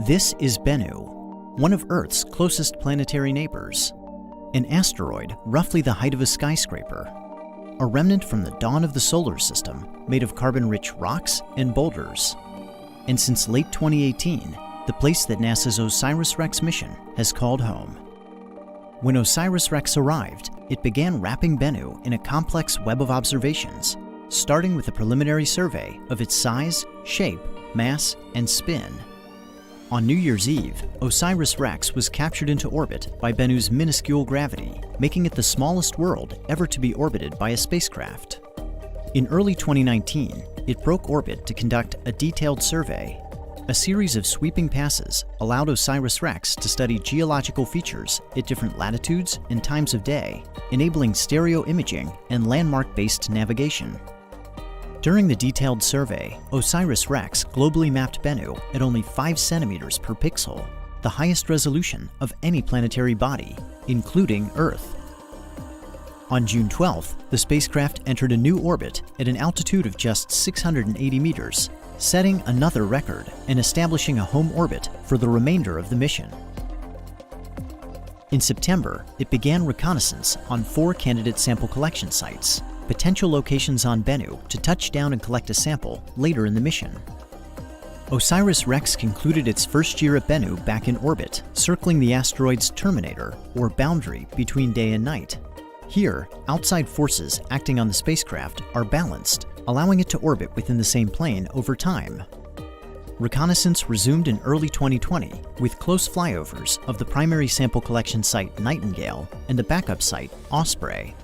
This is Bennu, one of Earth's closest planetary neighbors. An asteroid roughly the height of a skyscraper. A remnant from the dawn of the solar system made of carbon-rich rocks and boulders. And since late 2018, the place that NASA's OSIRIS-REx mission has called home. When OSIRIS-REx arrived, it began wrapping Bennu in a complex web of observations, starting with a preliminary survey of its size, shape, mass, and spin. On New Year's Eve, OSIRIS-REx was captured into orbit by Bennu's minuscule gravity, making it the smallest world ever to be orbited by a spacecraft. In early 2019, it broke orbit to conduct a detailed survey. A series of sweeping passes allowed OSIRIS-REx to study geological features at different latitudes and times of day, enabling stereo imaging and landmark-based navigation. During the detailed survey, OSIRIS-REx globally mapped Bennu at only 5 centimeters per pixel, the highest resolution of any planetary body, including Earth. On June 12th, the spacecraft entered a new orbit at an altitude of just 680 meters, setting another record and establishing a home orbit for the remainder of the mission. In September, it began reconnaissance on 4 candidate sample collection sites, potential locations on Bennu to touch down and collect a sample later in the mission. OSIRIS-REx concluded its first year at Bennu back in orbit, circling the asteroid's terminator, or boundary between day and night. Here, outside forces acting on the spacecraft are balanced, allowing it to orbit within the same plane over time. Reconnaissance resumed in early 2020 with close flyovers of the primary sample collection site Nightingale and the backup site Osprey.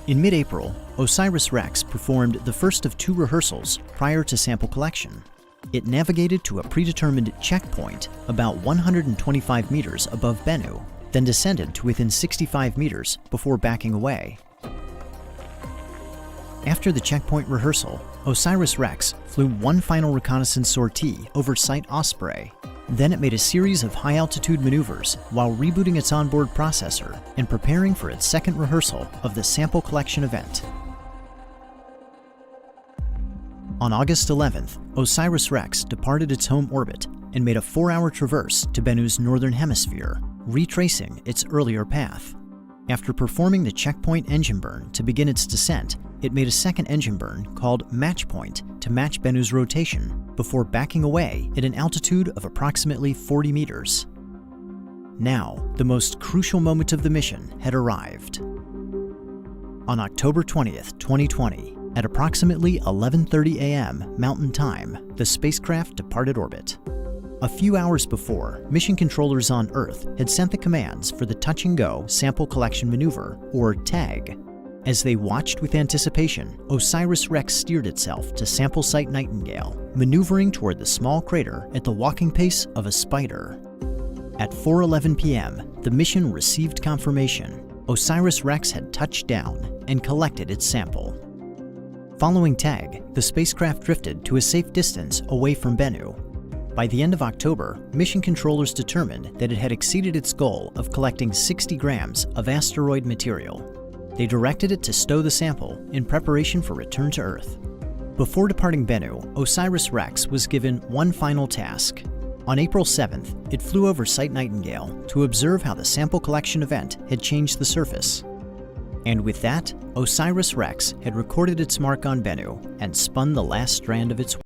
In mid-April, OSIRIS-REx performed the first of 2 rehearsals prior to sample collection. It navigated to a predetermined checkpoint about 125 meters above Bennu, then descended to within 65 meters before backing away. After the checkpoint rehearsal, OSIRIS-REx flew one final reconnaissance sortie over Site Osprey. Then it made a series of high-altitude maneuvers while rebooting its onboard processor and preparing for its second rehearsal of the sample collection event. On August 11th, OSIRIS-REx departed its home orbit and made a 4-hour traverse to Bennu's northern hemisphere, retracing its earlier path. After performing the checkpoint engine burn to begin its descent, it made a second engine burn called Match Point to match Bennu's rotation before backing away at an altitude of approximately 40 meters. Now, the most crucial moment of the mission had arrived. On October 20th, 2020, at approximately 11:30 a.m. Mountain Time, the spacecraft departed orbit. A few hours before, mission controllers on Earth had sent the commands for the Touch-and-Go Sample Collection Maneuver, or TAG. As they watched with anticipation, OSIRIS-REx steered itself to sample site Nightingale, maneuvering toward the small crater at the walking pace of a spider. At 4:11 p.m., the mission received confirmation. OSIRIS-REx had touched down and collected its sample. Following TAG, the spacecraft drifted to a safe distance away from Bennu. By the end of October, mission controllers determined that it had exceeded its goal of collecting 60 grams of asteroid material. They directed it to stow the sample in preparation for return to Earth. Before departing Bennu, OSIRIS-REx was given one final task. On April 7th, it flew over Site Nightingale to observe how the sample collection event had changed the surface. And with that, OSIRIS-REx had recorded its mark on Bennu and spun the last strand of its